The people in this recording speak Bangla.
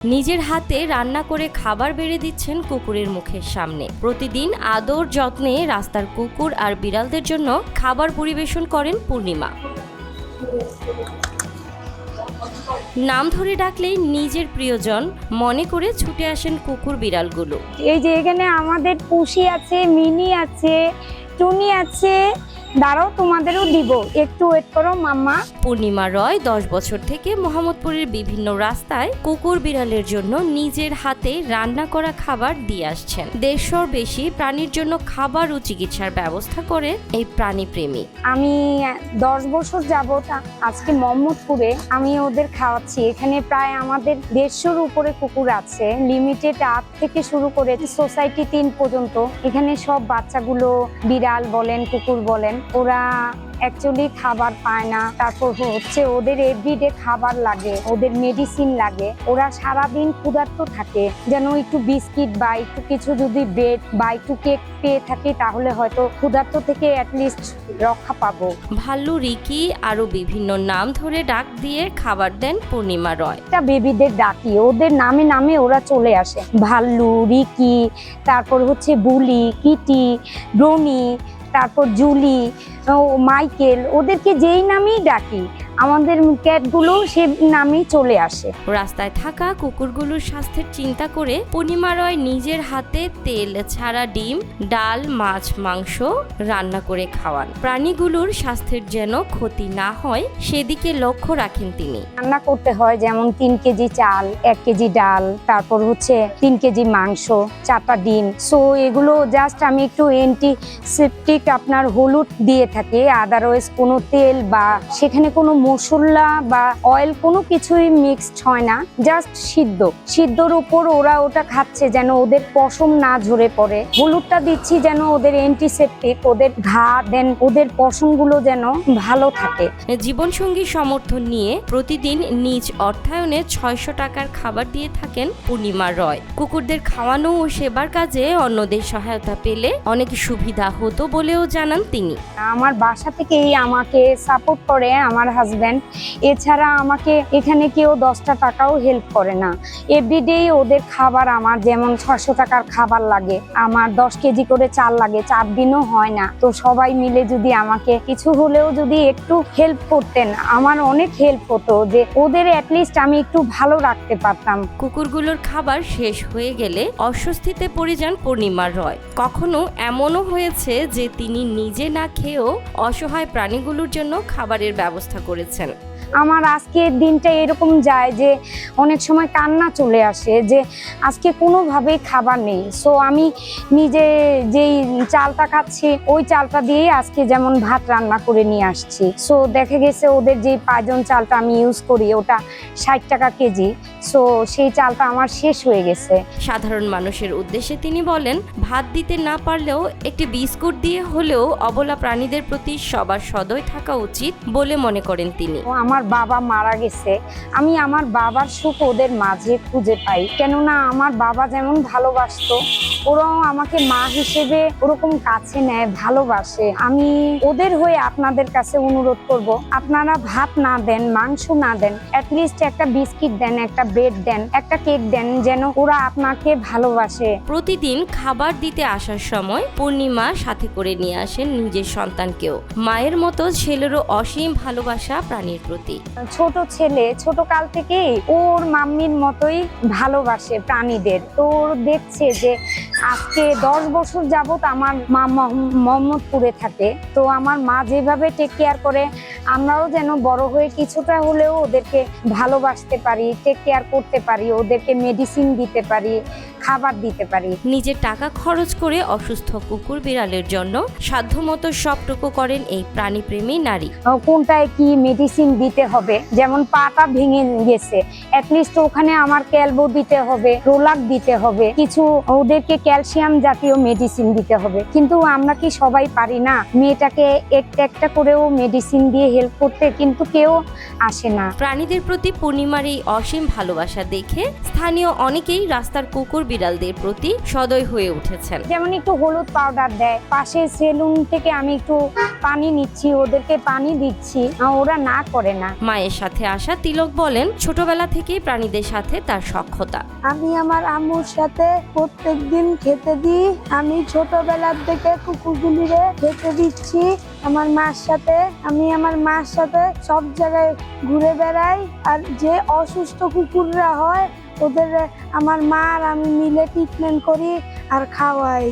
নিজের হাতে রান্না করে খাবার বেড়ে দিচ্ছেন কুকুরের মুখের সামনে। প্রতিদিন আদর যত্নে রাস্তার কুকুর আর বিড়ালদের জন্য খাবার পরিবেশন করেন পূর্ণিমা। নাম ধরে ডাকলেই নিজের প্রিয়জন মনে করে ছুটে আসেন কুকুর বিড়ালগুলো। এই যে এখানে আমাদের পুষি আছে, মিনি আছে, টুনি আছে, দাঁড়াও তোমাদেরও দিব, একটু ওয়েট করো মাম্মা। পূর্ণিমা রয় 10 বছর থেকে মোহাম্মদপুরের বিভিন্ন রাস্তায় কুকুর বিড়ালের জন্য নিজের হাতে রান্না করা খাবার দিয়ে আসছেন। 150 বেশি প্রাণীর জন্য খাবার ও চিকিৎসার ব্যবস্থা করে এই প্রাণীপ্রেমী। আমি 10 বছর যাবত আজকে মোহাম্মদপুরে আমি ওদের খাওয়াচ্ছি। এখানে প্রায় আমাদের 150-র উপরে কুকুর আছে, লিমিটেড 8 থেকে শুরু করে সোসাইটি 3 পর্যন্ত। এখানে সব বাচ্চাগুলো বিড়াল বলেন কুকুর বলেন ওরা অ্যাকচুয়ালি খাবার পায় না। তারপর হচ্ছে ওদের এভরিডে খাবার লাগে, ওদের মেডিসিন লাগে। ওরা সারাদিন ক্ষুধার্ত থাকে, যেন একটু বিস্কিট বা একটু কিছু যদি ব্রেড বা একটু কেক পেয়ে থাকি তাহলে হয়তো ক্ষুধার্ত থেকে অ্যাটলিস্ট রক্ষা পাবো। ভাল্লু, রিকি আরো বিভিন্ন নাম ধরে ডাক দিয়ে খাবার দেন পূর্ণিমা রয়। একটা বেবিদের ডাকি, ওদের নামে নামে ওরা চলে আসে। ভাল্লু, রিকি, তারপর হচ্ছে বুলি, কিটি, ব্রনি, তারপর জুলি, মাইকেল, ওদেরকে যেই নামেই ডাকি আমাদের ক্যাটগুলো সে নামেই চলে আসে। রাস্তায় থাকা কুকুরগুলোর স্বাস্থ্যের চিন্তা করে পূর্ণিমা রয় নিজের হাতে তেল ছাড়া ডিম, ডাল, মাছ, মাংস রান্না করে খাওয়ান। প্রাণীগুলোর স্বাস্থ্যের যেন ক্ষতি না হয় সেদিকে লক্ষ্য রাখেন তিনি। রান্না করতে হয় যেমন 3 কেজি চাল, 1 কেজি ডাল, তারপর হচ্ছে 3 কেজি মাংস, 4টা ডিম। সো এগুলো জাস্ট আমি একটু অ্যান্টিসেপটিক আপনার হলুদ দিয়ে থাকি, আদারওয়াইজ কোনো তেল বা সেখানে কোনো মশলা বা অয়েল কোনো কিছুই মিক্সড হয় না, জাস্ট সিদ্ধর উপর ওরা ওটা খাচ্ছে যেন ওদের পশম না ঝরে পড়ে। হলুদটা দিচ্ছি যেন ওদের অ্যান্টিসেপটিক, ওদের ঘা দেন ওদের পশমগুলো যেন ভালো থাকে। জীবনসঙ্গী সমর্থন নিয়ে প্রতিদিন নিজ অর্থায়নে 600 টাকার খাবার দিয়ে থাকেন পূর্ণিমা রয়। কুকুরদের খাওয়ানো ও সেবার কাজে অন্যদের সহায়তা পেলে অনেক সুবিধা হতো বলেও জানান তিনি। আমার বাসা থেকেই আমাকে সাপোর্ট করে আমার হাজব্যান্ড, এছাড়া আমাকে এখানে কেউ 10টা টাকাও হেল্প করে না। এভরিডে ওদের খাবার আমার যেমন 600 টাকার খাবার লাগে, আমার 10 কেজি করে চাল লাগে, 4 দিনও হয় না। তো সবাই মিলে যদি আমাকে কিছু হলেও যদি একটু হেল্প করতেন আমার অনেক হেল্প হতো, যে ওদের অ্যাটলিস্ট আমি একটু ভালো রাখতে পারতাম। কুকুরগুলোর খাবার শেষ হয়ে গেলে অস্বস্তিতে পড়ে যান পূর্ণিমা রয়। কখনো এমনও হয়েছে যে তিনি নিজে না খেয়েও অসহায় প্রাণীগুলোর জন্য খাবারের ব্যবস্থা করেছেন। আমার আজকের দিনটা এরকম যায় যে অনেক সময় কান্না চলে আসে যে আজকে কোনোভাবেই খাবার নেই। সো আমি নিজে যেই চালটা খাচ্ছি ওই চালটা দিয়েই আজকে যেমন ভাত রান্না করে নিয়ে আসছি। সো দেখা গেছে ওদের যে পাঁচজন চালটা আমি ইউজ করি ওটা 60 টাকা কেজি। সো সেই চালটা আমার শেষ হয়ে গেছে। সাধারণ মানুষের উদ্দেশ্যে তিনি বলেন, ভাত দিতে না পারলেও একটি বিস্কুট দিয়ে হলেও অবলা প্রাণীদের প্রতি সবার সদয় থাকা উচিত বলে মনে করেন তিনি। আমার বাবা মারা গেছে, আমি আমার বাবার সুখ ওদের মাঝে খুঁজে পাই। কেননা আমার বাবা যেমন ভালোবাসতো ওরাও আমাকে মা হিসেবে ওরকম কাছে নেয়, ভালোবাসে। আমি ওদের হয়ে আপনাদের কাছে অনুরোধ করব, আপনারা ভাত না দেন, মাংস না দেন, অ্যাটলিস্ট একটা বিস্কিট দেন, একটা ব্রেড দেন, একটা কেক দেন, যেন ওরা আপনাকে ভালোবাসে। প্রতিদিন খাবার দিতে আসার সময় পূর্ণিমা সাথে করে নিয়ে আসেন নিজের সন্তানকেও। মায়ের মতো ছেলেরও অসীম ভালোবাসা প্রাণীর প্রতি। ছোট ছেলে ছোট কাল থেকেই ওর মাম্মির মতোই ভালোবাসে প্রাণীদের। তো দেখছে যে আজকে 10 বছর যাবত আমার মা মোহাম্মদপুরে থাকে, তো আমার মা যেভাবে টেক কেয়ার করে আমরাও যেন বড় হয়ে কিছুটা হলেও ওদেরকে ভালোবাসতে পারি, টেক কেয়ার করতে পারি, ওদেরকে মেডিসিন দিতে পারি, খাবার দিতে পারি। নিজের টাকা খরচ করে অসুস্থ কুকুর বিড়ালের জন্য সাধ্যমতো সবটুকু করেন এই প্রাণীপ্রেমী নারী। কোনটায় কি মেডিসিন দিতে হবে, যেমন পাটা ভেঙে গেছে অ্যাটলিস্ট ওখানে আমার ক্যালবো দিতে হবে, রোলাক দিতে হবে, কিছু ওদেরকে ক্যালসিয়াম জাতীয় মেডিসিন দিতে হবে, কিন্তু আমরা কি সবাই পারি না মেয়েটাকে একটা একটা করেও মেডিসিন দিয়ে হেল্প করতে? কিন্তু কেউ আসে না। প্রাণীদের প্রতি পূর্ণিমার এই অসীম ভালোবাসা দেখে স্থানীয় অনেকেই রাস্তার কুকুর বিড়ালদের প্রতি সদয় হয়ে উঠেছেন। যেমন একটু হলুদ পাউডার দেয়, পাশে সেলুন থেকে আমি একটু পানি নিচ্ছি, ওদেরকে পানি দিচ্ছি, ওরা না করে না। মায়ের সাথে আসা তিলক বলেন, ছোটবেলা থেকেই প্রাণীদের সাথে তার সখ্যতা। আমি আমার আম্মুর সাথে প্রত্যেকদিন খেতে দিই। আমি ছোটবেলার থেকে কুকুরগুলিরে খেতে দিচ্ছি আমার মার সাথে। আমি আমার মার সাথে সব জায়গায় ঘুরে বেড়াই। আর যে অসুস্থ কুকুররা হয় ওদের আমার মা আর আমি মিলে ট্রিটমেন্ট করি আর খাওয়াই।